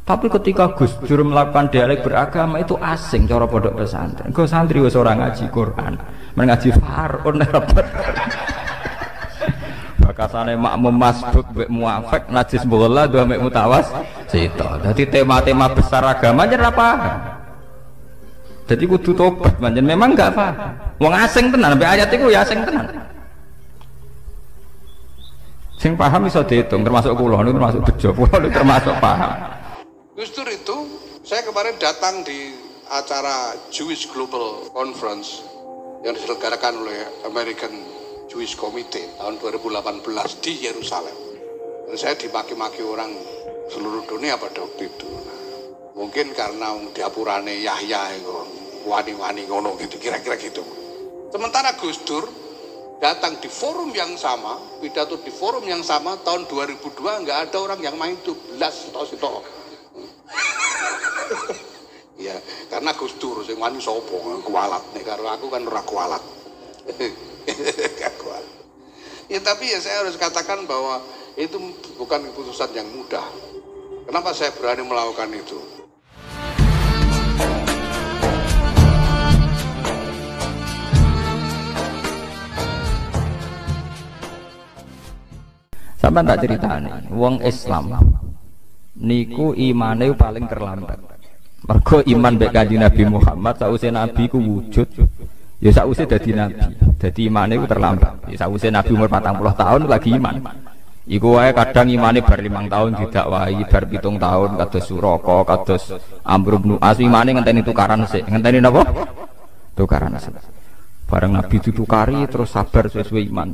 Tapi ketika Gus Dur melakukan dialek beragama itu asing cara pondok pesantren. Kok santri wis ora ngaji Quran, ngaji Faraun repot. Bakasane makmum masbuk mbek muafik najis bola dua mbek mutawas sito. Dadi tema-tema besar agama yen ora paham. Jadi kudu tobat manjen memang enggak paham. Wong asing tenan mbek ayat iku ya asing tenan. Sing paham iso diitung termasuk kula niku termasuk bejo, kula niku termasuk paham. Gus Dur itu, saya kemarin datang di acara Jewish Global Conference yang diselenggarakan oleh American Jewish Committee tahun 2018 di Yerusalem. Dan saya dimaki-maki orang seluruh dunia pada waktu itu. Nah, mungkin karena diapurane Yahya itu wani-wani ngono gitu, kira-kira gitu. Sementara Gus Dur datang di forum yang sama, pidato di forum yang sama tahun 2002 nggak ada orang yang main 12 atau ya, karena Gus Dur sing wani sapa kualat nek karo aku kan ora kualat. Gak kuat. Ya tapi ya saya harus katakan bahwa itu bukan keputusan yang mudah. Kenapa saya berani melakukan itu? Sampeyan tak critani, wong Islam niku imane paling terlambat. Mergo iman mbek Kanjeng Nabi Muhammad sakwise Nabi ku wujud, ya sakwise dadi nabi. Dadi imane ku terlambat. Ya sakwise Nabi umur 40 tahun lagi iman. Iku wae kadang imane bar 5 tahun didakwahi, bar 7 tahun kados Suraka, kados Amr bin As imane ngenteni tukaran sik. Ngenteni napa? Tukaran sik. Bareng Nabi ditukari terus sabar sesuai iman.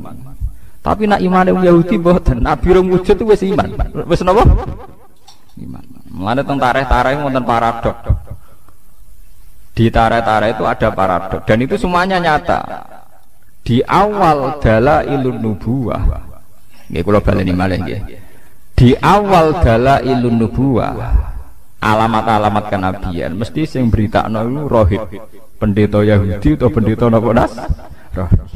Tapi nak imane Yahudi mboten, Nabi rong wujud wis iman. Wis napa? Iman. Mulane teng tarikh-tarikh wonten paradok. Di tarikh-tarikh itu ada paradok dan itu semuanya nyata. Di awal dalailun nubuwah. Nggih kula baleni malih nggih. Di awal dalailun nubuwah, alamat-alamat kenabian mesti sing beritakno iku rohib. Pendeta Yahudi atau pendeta napa Nas? Rohib.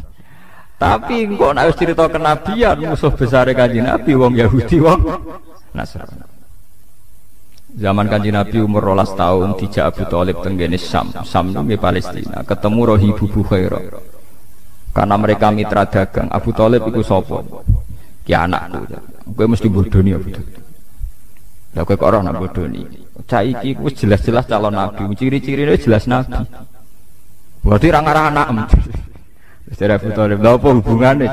Tapi kok nek wis cerita kenabian musuh besar Kanjeng Nabi wong Yahudi wong Nasrani. Zaman Kanjeng Nabi umur 12 tahun dijak Abu Thalib tenggene Syam nggih Palestina, ketemu Rohibu Bukhairah. Karena mereka mitra dagang, Abu Thalib iku sapa? Ki anakku. Kowe mesti bodoni Abu Thalib. Lah kowe kok ora nak bodoni. Cah iki wis jelas-jelas calon nabi, ciri-cirine jelas nabi. Berarti ra ngarah anakem. Wis Abu Thalib, lha apa hubungane?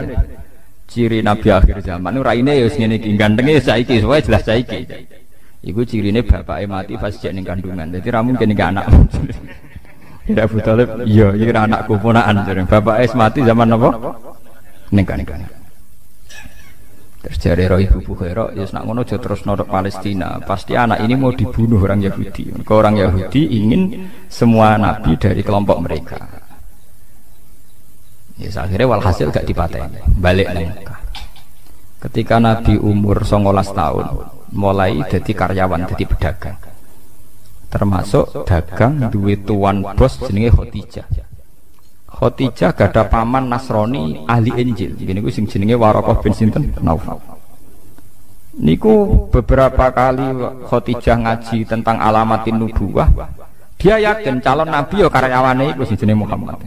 Ciri nabi akhir zaman raine ya wis ngene iki, gantenge saiki, wae jelas saiki. Iku cirine bapake mati pas jek ning kandungan. Dadi ra mungkin iki anak. Ya Abu Thalib, iya iki anakku ponakan jare. Bapake mati zaman apa? Ning kandungan. Terus jare roh ibu Bukhairah, ya nak ngono aja terus nodok Palestina. Pasti anak ini mau dibunuh orang Yahudi. Mereka orang Yahudi ingin semua nabi dari kelompok mereka. Ya akhirnya walhasil gak dipateni. Balik nang Mekah. Ketika Nabi umur 19 tahun mulai jadi karyawan, jadi pedagang, termasuk dagang duwe tuan bos jenenge Khadijah. Khadijah gada paman Nasrani ahli Injil, gini gue sing jenenge Waraqah bin sinten Naufal. Niku beberapa kali Khadijah ngaji tentang alamatin nubuwah, dia yakin calon nabi yo karyawane iku sing jenenge Muhammad.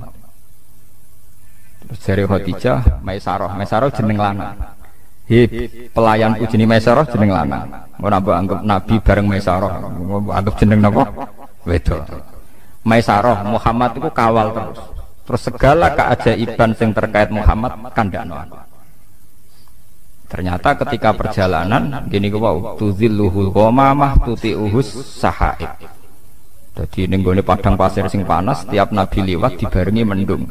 Terus dari Khadijah Maisarah jeneng lanang. Pelayanku jeneng Maisarah jeneng lanang. Ora mbok anggap nabi bareng Maisarah, anggap jeneng napa? Wedok. Maisarah Muhammad itu kawal terus. Terus segala keajaiban yang terkait Muhammad kandhakno. Ternyata ketika perjalanan gini ku wau tuzilluhul ghamamah tuti'uhus sahaib. Dadi ning gone padang pasir sing panas tiap nabi liwat dibarengi mendung.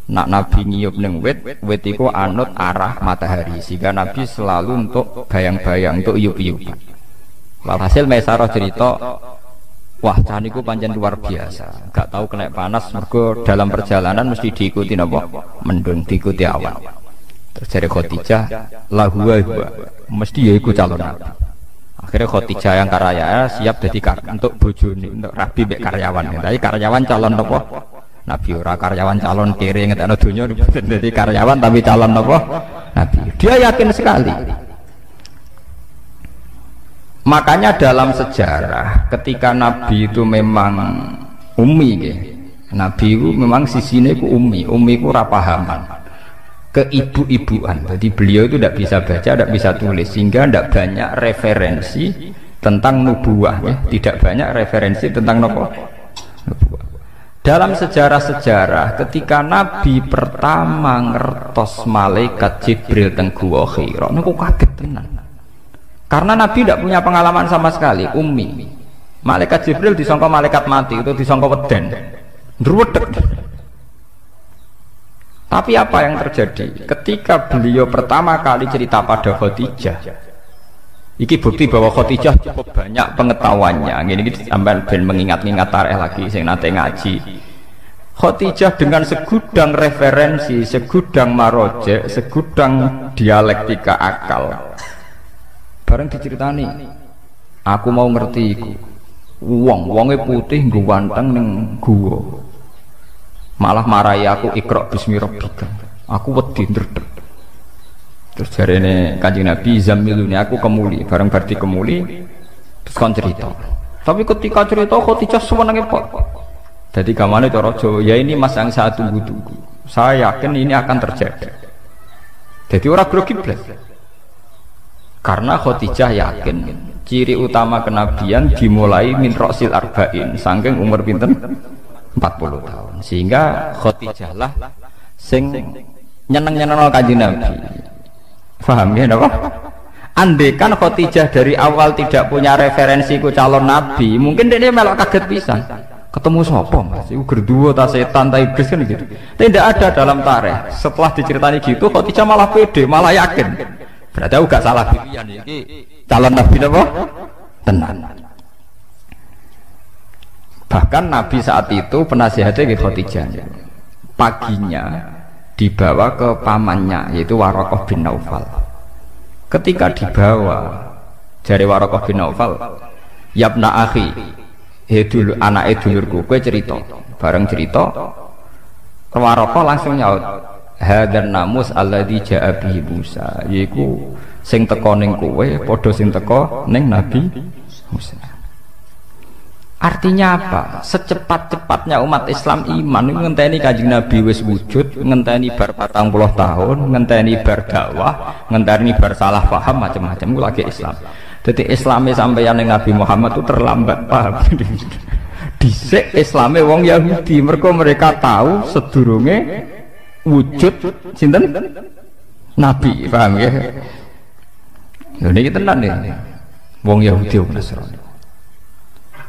Nak nabi ngiyup ning wit iku anut arah matahari sehingga nabi selalu untuk bayang-bayang untuk iyup-iyupan. Walhasil Maisarah cerita, wah cah niku pancen luar biasa. Gak tahu kena panas mergo dalam perjalanan mesti diikuti napa? Mendung, diikuti awan. Terus dari Khadijah, lahu mesti ya iku calon nabi. Akhirnya Khadijah yang karya siap jadi untuk bojone, untuk rabi mek karyawan. Tapi karyawan calon napa? Nabi ora karyawan calon kere ngetekno donya dadi karyawan tapi calon apa? Nabi. Dia yakin sekali. Makanya dalam sejarah ketika Nabi itu memang ummi Nabi itu memang sisinya itu ummi itu rapahaman keibu-ibuan. Jadi beliau itu tidak bisa baca, tidak bisa tulis, sehingga tidak banyak referensi tentang nubuah tidak banyak referensi tentang nubuah. Dalam sejarah-sejarah ketika Nabi pertama ngertos malaikat Jibril teng Guwa Hira niku kaget tenan. Karena Nabi tidak punya pengalaman sama sekali, ummi. Malaikat Jibril disangka malaikat mati, itu disangka weden. Ndruwedeg. Tapi apa yang terjadi? Ketika beliau pertama kali cerita pada Khadijah, iki bukti bahwa Khadijah cukup banyak pengetahuannya. Gini sampai ben mengingat-ingat tarikh lagi sing nate ngaji. Khadijah dengan segudang referensi, segudang maroje, segudang dialektika akal. Bareng diceritani, aku mau ngerti iku. Wonge putih nggo wanteng ning guwa. Malah marahi aku Iqra bismi rabbika. Aku wedi ndredeg. Terus jarene Kanjeng Nabi zamiluni aku kemuli, bareng berarti kemuli terus kon cerita. Tapi ketika cerita Khadijah senenge kok. Jadi gamane cara Jawa, ya ini mas yang saya tunggu-tunggu. Saya yakin ini akan terjadi. Jadi orang grogi blas. Karena Khadijah yakin ciri utama kenabian dimulai min ra'sil arba'in, saking umur pinten 40 tahun. Sehingga Khadijah lah sing nyeneng-nyeneng Kanjeng Nabi. Paham ya napa? Andekan Khadijah dari awal tidak punya referensi ku calon nabi, mungkin dia melok kaget pisan. Ketemu sapa Mas? Iku gerduwo ta setan ta iblis kan gitu. Tidak ada dalam tarikh. Setelah diceritani gitu Khadijah malah pede, malah yakin. Berarti aku gak salah pilihan iki. Calon nabi napa? Tenan. Bahkan Nabi saat itu penasihatnya ke Khadijah. Paginya dibawa ke pamannya yaitu Waraqah bin Naufal. Ketika dibawa dari Waraqah bin Naufal, "Yabna akhi, dulu anake dulurku, kowe cerita." Bareng cerita, Waraqah langsung nyaut, "Hadzal namus alladzi ja'a bihi Musa." Yaiku sing teko ning kowe padha sing teko ning Nabi Musa. Artinya apa? Secepat-cepatnya umat Islam iman ngenteni Kanjeng Nabi wis wujud, ngenteni bar 40 tahun, ngenteni bar dakwah, ngenteni bar salah paham macam-macam ku lagi Islam. Jadi Islamnya sampeyan ning Nabi Muhammad itu terlambat, paham? Dhisik Islame wong Yahudi, mereka tahu sedurunge wujud sinten? Nabi, paham ya? Lha niki tenan nih. Wong Yahudi wong Nasrani.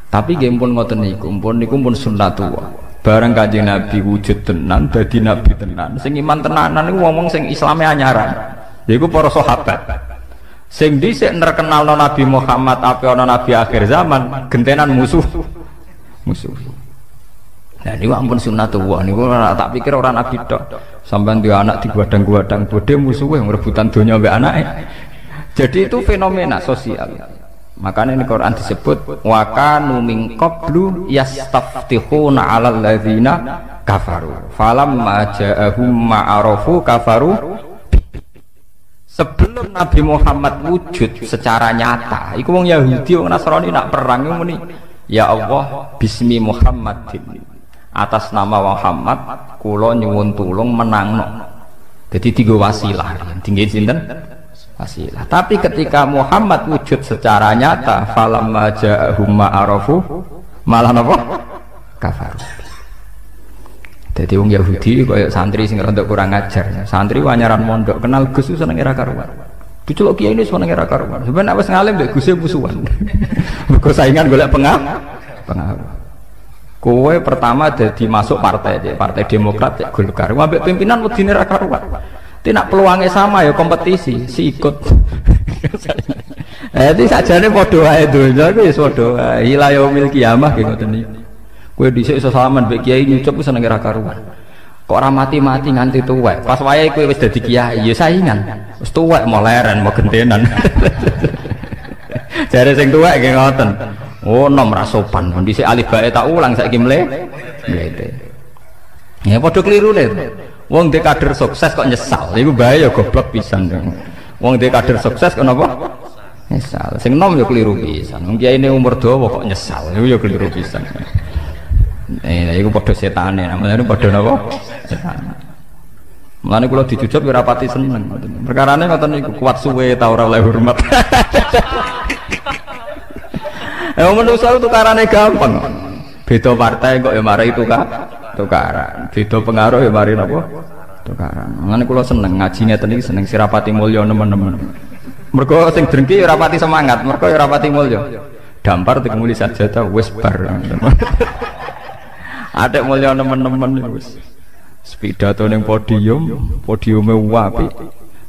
Tapi nggih pun ngoten niku pun sunnatullah. Bareng Kanjeng Nabi wujud tenan, dadi nabi tenan. Sing iman tenanan niku wong sing Islame anyaran. Yaiku para sahabat. Sing dhisik nerkenalno Nabi Muhammad ape ana nabi akhir zaman, gentenan musuh. Nah niku ampun sunnatullah niku ora tak pikir ora nabi tok. Sampeyan duwe anak digadang-gadang bodhe musuhe rebutan donya mbek anake. Jadi itu fenomena sosial. Makanya ini Quran disebut wa kanu min qablu yastaftihuna 'alal ladzina kafaru falamma ja'ahum ma'arafu kafaru. Sebelum Nabi Muhammad wujud secara nyata iku wong Yahudi wong Nasrani nak perang muni ya Allah bismi Muhammadin, atas nama Muhammad kula nyuwun tulung menangno. Jadi tiga wasilah tinggi sinten wasilah. Tapi ketika Muhammad wujud secara nyata falamma ja'ahum ma'arafu malah napa kafaru. Jadi wong Yahudi kaya santri sing rada kurang ajar. Santri wanyaran mondok kenal Gus seneng ora karuan. Diceluk kiai ini seneng ora karuan. Sampeyan nek wis ngalim mbek Gus musuhan. Mergo saingan golek pengaruh. Kowe pertama dadi masuk partai Demokrat cek Golkar. Ambek pimpinan wedine ra karuan. Tidak peluangnya sama ya kompetisi si ikut. Jadi sajane padha wae donya ku wis padha wae. Ila yaumil kiamah ki ngoten niku. Kowe dhisik iso salaman mbek kiai nyucup seneng ra karuan. Kok ora mati-mati nganti tuwek. Pas wayahe kowe wis dadi kiai ya saingan. Wis tuwek mau leren mau gentenan. Jare sing tuwek nggih ngoten. Oh nom ra sopan. Dhisik alif bae tak ulang saiki mlete. Ya padha klirune. Wong dhek kader sukses kok nyesal, iku bahaya goblok pisan. Wong dhek kader sukses kok napa? Nyesal. Sing nom ya keliru pisan. Wong kiai ini umur dawa kok nyesal. Iku ya keliru pisan. Iku padha setane, namanya padha napa? Setan. Mulane kula dijujuk ora pati seneng. Perkarane ngoten niku kuat suwe ta ora oleh hormat. Manusa tukarane gampang. Beda partai kok ya mari tukaran. Beda pengaruh ya mari napa? Tukaran. Mulane kula seneng ngaji ngeten iki seneng sirapati mulya nemen-nemen. Mergo sing drengki ora pati semangat, mergo ora pati mulya. Dampar dikumuli saja ta wis bar. Adek mulya nemen-nemen wis. Pidato ning podiume apik.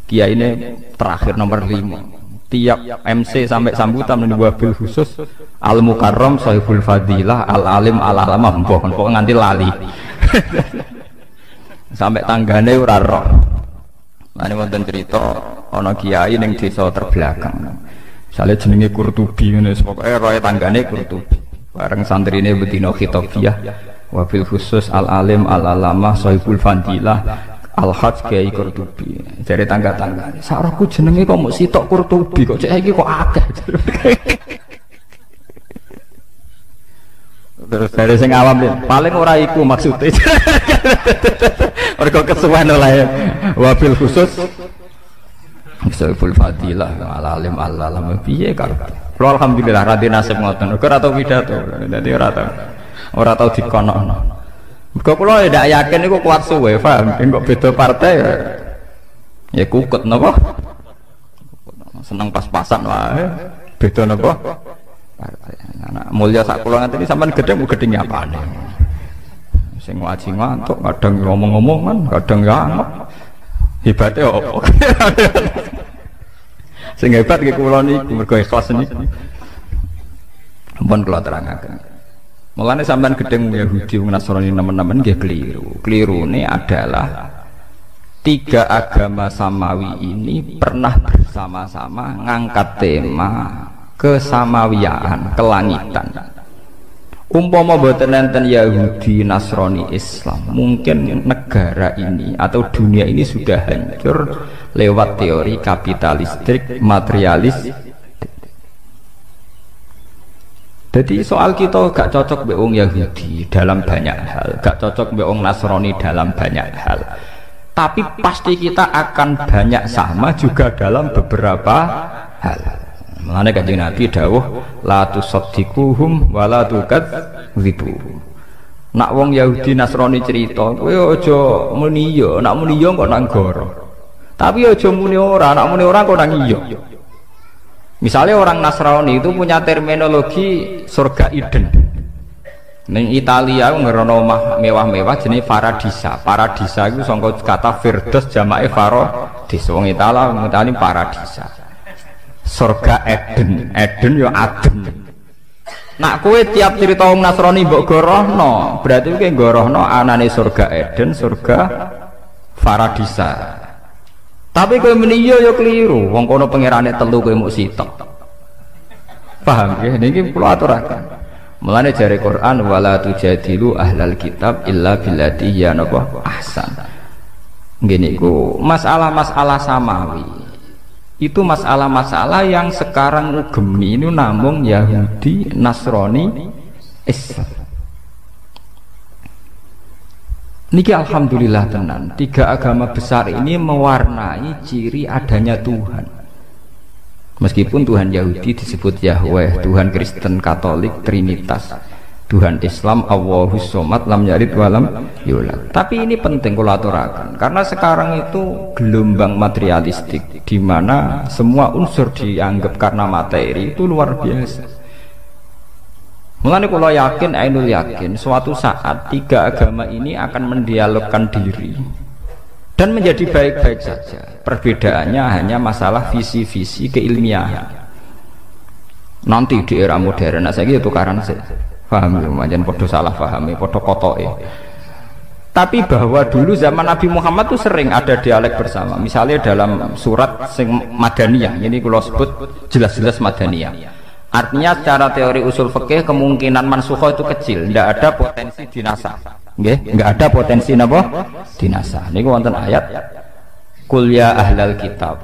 Kiyaine terakhir nomor 5. Tiap MC sampai sambutan ning wabil khusus Al Mukarram Sahibul Fadilah Al Alim Al Alamah mbok nganti lali. Sampai tanggane ora roh. Ane wonten cerita ana kiai ning desa terbelakang. Misale jenenge Kurtubi ngene pokoke roe tanggane Kurtubi. Bareng santrine betina khitabiyah wabil khusus Al Alim Al Alamah Sahibul Fadilah Al Hajj Kiai Kurtubi. Jare tangga-tanggane, "Sakroku jenenge kok mung sitok Kurtubi kok cek iki kok akeh." Terus dari sing awam paling ora iku maksudnya. Mergo kesuwen oleh wabil khusus Sahibul Fadilah Al Alim Al Alamah piye karo. Kula alhamdulillah ra nasib ngoten. Ora tau pidato. Dadi ora tau dikonokno. Mergo kula ndak yakin iku kuat suwe, paham? Kok beda partai ya kukut napa? Seneng pas-pasan wae. Beda napa? Partai. Anak mulya sak kula ngene sampean gedhe gedhe apane. Sing ngaji ngantuk, kadang ngomong-ngomong kan, kadang ya anggap hebate opo. Sing hebat iki kula niku mergo ikhlas niku. Ampun kula terangaken. Mulane sampean gedeng Yahudi Nasrani nemen-nemen nggih keliru. Kelirune adalah 3 agama samawi ini pernah bersama-sama ngangkat tema kesamawiyaan, kelangitan. Umpama boten enten Yahudi, Nasrani, Islam, mungkin negara ini atau dunia ini sudah hancur lewat teori kapitalistik, materialis. Jadi soal kita gak cocok mbek wong Yahudi dalam banyak hal, gak cocok mbek wong Nasrani dalam banyak hal. Tapi pasti kita akan banyak sama juga dalam beberapa hal. Mulane Kanjeng Nabi dawuh la tusaddiquhum wa la tukadzibuhum. Nak wong Yahudi Nasrani cerita, kowe aja muni iya, nak muni iya kok nang goro. Tapi aja muni ora, nak muni ora kok nang iya. Misalnya orang Nasrani itu punya terminologi surga Eden. Ning Italia ngerono omah mewah-mewah jenenge Paradisa. Paradisa itu sangka kata Firdaus jamake Faradis. Wong Italia ngutani Paradisa. Surga Eden, Eden ya adem. Nak kowe tiap cerita wong Nasrani mbok gorohno, berarti kowe gorohno anane surga Eden, surga Paradisa. Tapi kowe muni iya ya keliru, wong kono pangerane telu kowe muk sitok. Paham ya? Niki kula aturaken. Mulane jare Quran wala tujadilu ahlal kitab illa billati hiya ahsan. Nggih niku masalah-masalah samawi. Itu masalah-masalah yang sekarang ugemi ini namung Yahudi, Nasrani, Islam. Niki alhamdulillah tenan, 3 agama besar ini mewarnai ciri adanya Tuhan. Meskipun Tuhan Yahudi disebut Yahweh, Tuhan Kristen Katolik Trinitas, Tuhan Islam Allahus Somad lam yalid walam yulad. Tapi ini penting kula aturaken karena sekarang itu gelombang materialistik di mana semua unsur dianggap karena materi itu luar biasa. Mulane kula yakin, ainul yakin suatu saat 3 agama ini akan mendialogkan diri dan menjadi baik-baik saja. Perbedaannya hanya masalah visi-visi keilmiahan. Nanti di era modern saiki tukaran saja. Paham ya, macam podo salah pahami, podo kotoke. Tapi bahwa dulu zaman Nabi Muhammad itu sering ada dialek bersama. Misalnya dalam surat sing Madaniyah, ini kalau sebut jelas-jelas Madaniyah. Artinya secara teori usul fikih kemungkinan mansukhoh itu kecil, tidak ada potensi dinasah. Nggih, enggak ada potensi napa? Dinasah. Niku wonten ayat Qul ya ahlal kitab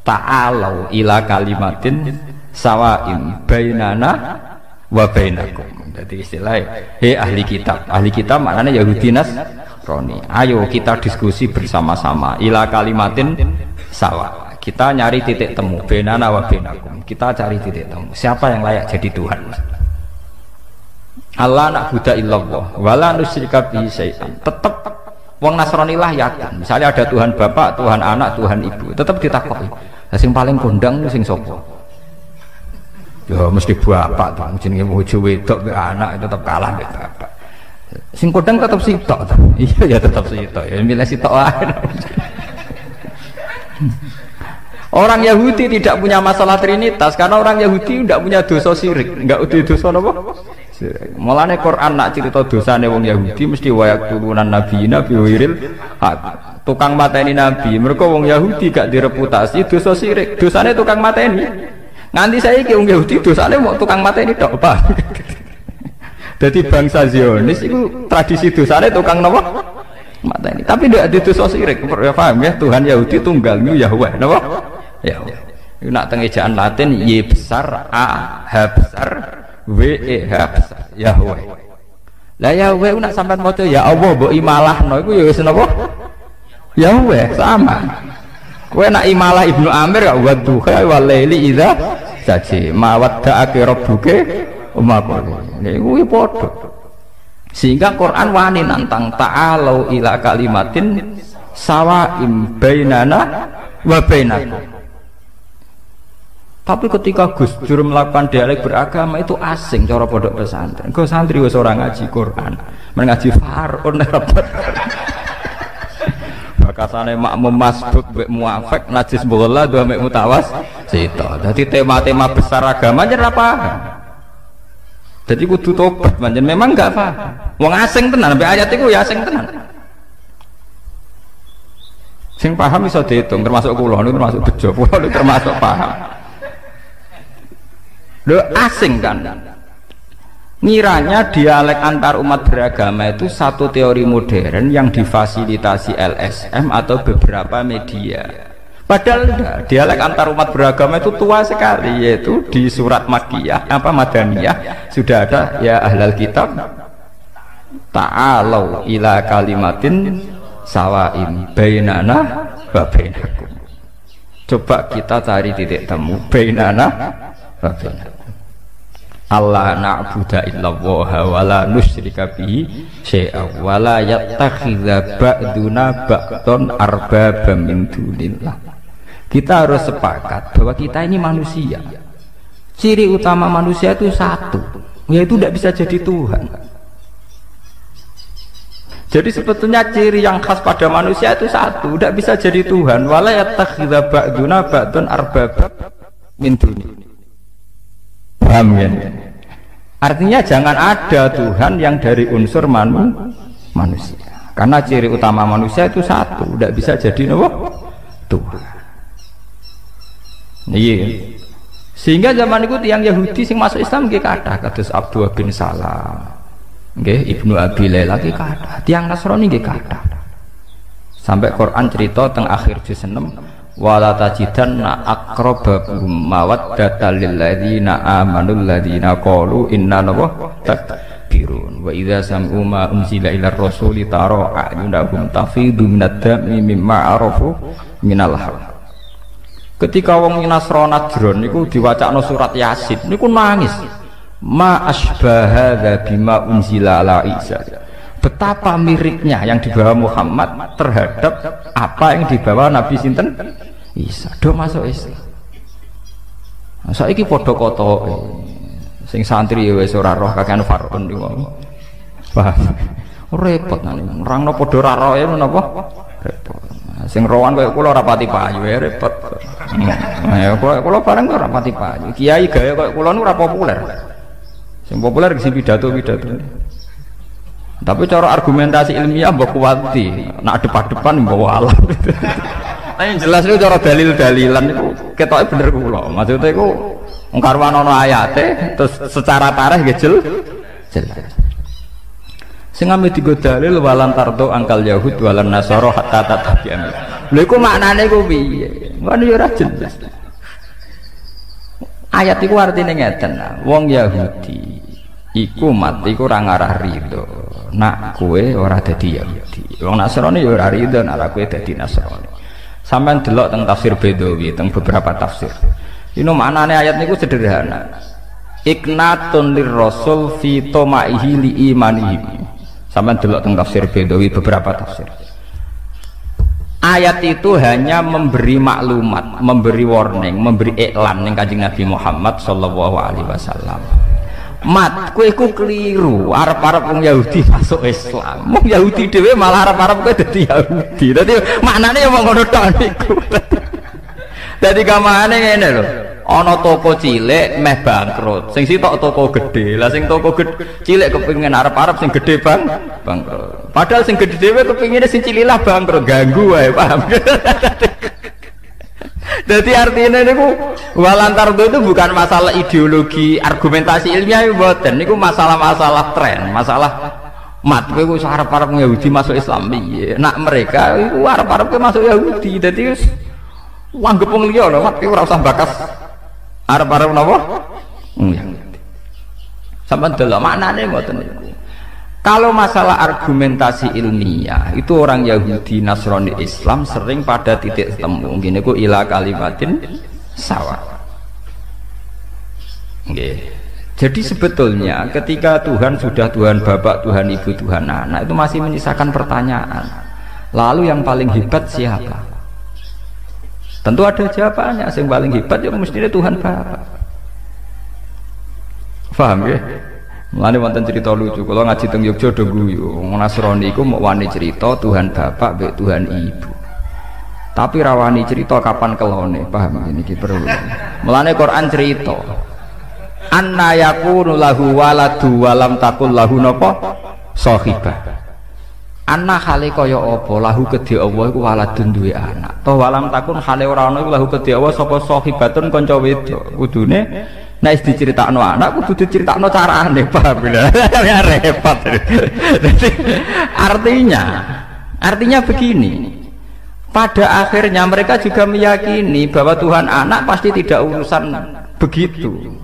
ta'alau ila kalimatin sawaim bainana wa bainakum. Jadi istilahnya hei ahli kitab maknanya Yahudi Nasrani, ayo kita diskusi bersama-sama ila kalimatin sawa, kita nyari titik temu bainana wa bainakum, kita cari titik temu siapa yang layak jadi Tuhan. Allah na'budu illallah wala nusyrika bihi syai'an. Tetap wong Nasrani lah yakin misalnya ada Tuhan Bapak, Tuhan Anak, Tuhan Ibu, tetap ditakoki sing paling kondang sing sapa. Ya mesti bapak tuh, jenenge bojo wedok be anak itu tetap kalah be bapak. Sing kodang tetap sitok. Iya ya tetap sitok. Ya milih sitok ae. Orang Yahudi tidak punya masalah trinitas karena orang Yahudi tidak punya dosa syirik, enggak udah dosa napa? Syirik. Mulane Quran nak cerita dosane wong Yahudi mesti wayak turunan nabi wiril hak. Tukang mateni nabi, mereka wong Yahudi gak direputasi dosa syirik, dosane tukang mateni. Nganti saya ke wong Yahudi dosane mau tukang mateni tok apa. Jadi bangsa Zionis itu tradisi dosane tukang napa? Mateni. Tapi ndak ada dosa syirik. Ya paham ya, Tuhan Yahudi tunggal niku Yahweh napa? Yahweh. Iku nak teng ejaan Latin Y besar A H besar W E H besar Yahweh. Lah Yahweh nak sampean maca ya Allah mbok imalahno iku ya wis napa? Yahweh sama. Kowe nak imalah Ibnu Amir gak wadduha wal laili idza saji ma wadda'aka rabbuka umma qala. Niku padha. Sehingga Quran wani nantang ta'alau ila kalimatin sawaim bainana wa bainakum. Tapi ketika Gus Dur melakukan dialek beragama itu asing cara pondok pesantren. Go santri wis ora ngaji Quran, men ngaji Faraun rapat. Bakasane makmum masbuk mbek muafik najis bola dua mek mutawas sita. Dadi tema-tema besar agama jen ra paham. Jadi kudu tobat pancen memang enggak paham. Wong asing tenan sampai ayat iku ya asing tenan. Sing paham iso diitung termasuk kula niku termasuk bejo, kula niku termasuk paham. Lho asing kan. Ngiranya dialek antar umat beragama itu satu teori modern yang difasilitasi LSM atau beberapa media. Padahal enggak, dialek antar umat beragama itu tua sekali, yaitu di surat Makkiyah apa Madaniyah sudah ada ya ahlal kitab ta'alau ila kalimatin sawaim bainana wa bainakum. Coba kita cari titik temu bainana wa bainakum. Allah na'budu illallah wa la nusyrika bihi syai'a wa la yattakhidza ba'duna ba'dun arbaba min dunillah. Kita harus sepakat bahwa kita ini manusia. Ciri utama manusia itu satu, yaitu tidak bisa jadi Tuhan. Jadi sebetulnya ciri yang khas pada manusia itu satu, tidak bisa jadi Tuhan. Wa la yattakhidza ba'duna ba'dun arbaba min dunillah. Paham ya? Artinya jangan ada Tuhan yang dari unsur manusia. Karena ciri utama manusia itu satu, tidak bisa jadi Tuhan. Iya. Sehingga zaman itu tiang Yahudi sing masuk Islam nggih kathah kados Abdullah bin Salam. Nggih Ibnu Abi Laila nggih kathah. Tiang Nasrani nggih kathah. Sampai Quran cerita teng akhir juz 6 wala tajidanna aqrabahum mawaddatan lil ladzina amanu alladzina qalu inna takbirun wa idza sam'u ma unzila ila rasuli tara a'yunahum tafidu minad dami mimma arafu minal haq. Ketika wong Nasrani Najran niku diwacakno surat Yasin niku nangis ma asbaha hadza bima unzila ala Isa. Betapa miripnya yang dibawa Muhammad terhadap apa yang dibawa Nabi sinten Isa. Do masuk Islam. Saiki padha kotoke. Sing santri ya wis ora roh kakean Faraun niku. Paham. Repot nang nerangno padha ora roe menapa? Repot. Sing rowan kaya kula ora pati payu ya repot. Ya kula bareng ora pati payu. Kiai gaya kaya kula niku ora populer. Sing populer sing pidato-pidato. Tapi cara argumentasi ilmiah mbok kuwati, nak depan-depan mbok alam. Tapi jelas itu cara dalil-dalilan itu ketoke bener kula. Maksudnya iku wong karwan ana ayate terus secara tarikh nggih jelas. Sing ame digo dalil walan tardo angkal yahud walan nasara hatta tatabi'an. Lha iku maknane iku piye? Ngono ya ora jelas. Ayat iku artine ngeten, wong Yahudi iku mati iku ora ngarah rido. Nak kowe ora dadi Yahudi. Wong Nasrani ya ora rido nek kowe dadi Nasrani. Sampeyan delok teng tafsir Bedawi, teng beberapa tafsir. Ini maknane ayat niku sederhana. Iknatun lirrasul fi tomaihi li imanihi. Sampeyan delok teng tafsir Bedawi beberapa tafsir. Ayat itu hanya memberi maklumat, memberi warning, memberi iklan ning Kanjeng Nabi Muhammad sallallahu alaihi wasallam. Mat, kowe iku keliru, arep-arep wong Yahudi masuk Islam. Wong Yahudi dhewe malah arep-arep kowe dadi Yahudi. Dadi maknane ya ngono tok niku. Dadi gamane ngene lho. Ana toko cilik meh bangkrut. Sing sitok toko gede. Lah sing toko cilik kepengin arep-arep sing gede bangkrut. Padahal sing gede dhewe kepengine sing cilik lah bangkrut, ganggu wae, paham. Jadi artinya niku walantar itu bukan masalah ideologi, argumentasi ilmiah mboten. Niku masalah-masalah tren, masalah mat kowe wis arep-arep Yahudi masuk Islam piye. Nak mereka iku arep-arep masuk Yahudi. Dadi wis wanggep wong liya lho, mat ora usah bakas arep-arep napa? Yahudi. Sampeyan delok maknane ngoten niku. Kalau masalah argumentasi ilmiah itu orang Yahudi, Nasrani, Islam sering pada titik temu. Gini ku ila kalimatin sawa. Jadi sebetulnya ketika Tuhan sudah Tuhan Bapak, Tuhan Ibu, Tuhan Anak itu masih menyisakan pertanyaan. Lalu yang paling hebat siapa? Tentu ada jawabannya. Yang paling hebat ya mestinya Tuhan Bapak. Paham ya? Mulane wonten cerita lucu, kalau ngaji teng Yogya do guyu, Nasrani iku mau wani cerita Tuhan Bapak mbek Tuhan Ibu. Tapi rawani cerita kapan kelone, paham ini ki perlu. Mulane Quran cerita. Anna yakunu lahu waladu walam takul lahu napa sahibah. Anna hale kaya apa lahu kedhe Allah iku waladun duwe anak. Toh walam takun hale ora ana iku lahu kedhe Allah sapa sahibatun kanca wedok. Kudune nek diceritakno anak kudu diceritakno carane, paham ya repot. Artinya begini, pada akhirnya mereka juga meyakini bahwa Tuhan anak pasti tidak urusan begitu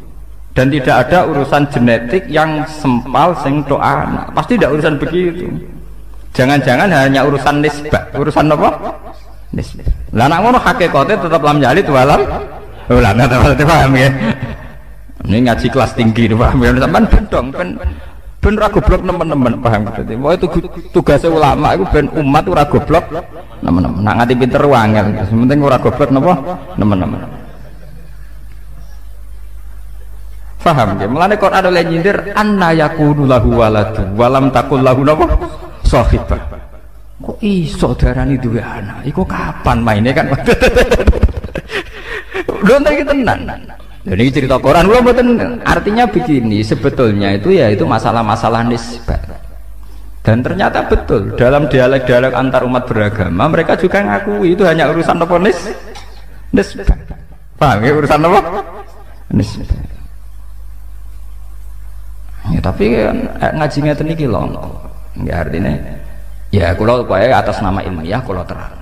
dan tidak ada urusan genetik yang sempal sing tok anak, pasti tidak urusan begitu. Jangan-jangan hanya urusan nisbah, urusan apa? Nisbah. Lah nek ngono hakikate tetap lam jalid walam lah paham ya. Ini ngaji kelas tinggi nih paham ya, sampean bedong ben ora goblok nemen-nemen, paham gitu. Wah itu tugasnya ulama itu ben umat ora goblok nemen-nemen. Nak nganti pinter wangel, penting ora goblok napa nemen-nemen. Paham ya? Mulane Quran oleh nyindir anna yakunu lahu waladu walam takul lahu napa sahibah. Kok iso darani duwe anak? Iku kapan maine kan? Lho iki tenan. Jadi cerita Quran artinya begini, sebetulnya itu ya itu masalah-masalah nisbah. Dan ternyata betul dalam dialog-dialog antar umat beragama mereka juga ngakui itu hanya urusan apa nisbah. Paham ya urusan apa? Nisbah. Ya tapi ngaji ngeten iki lho. Ya artinya ya kula pokoke atas nama ilmiah kula terang.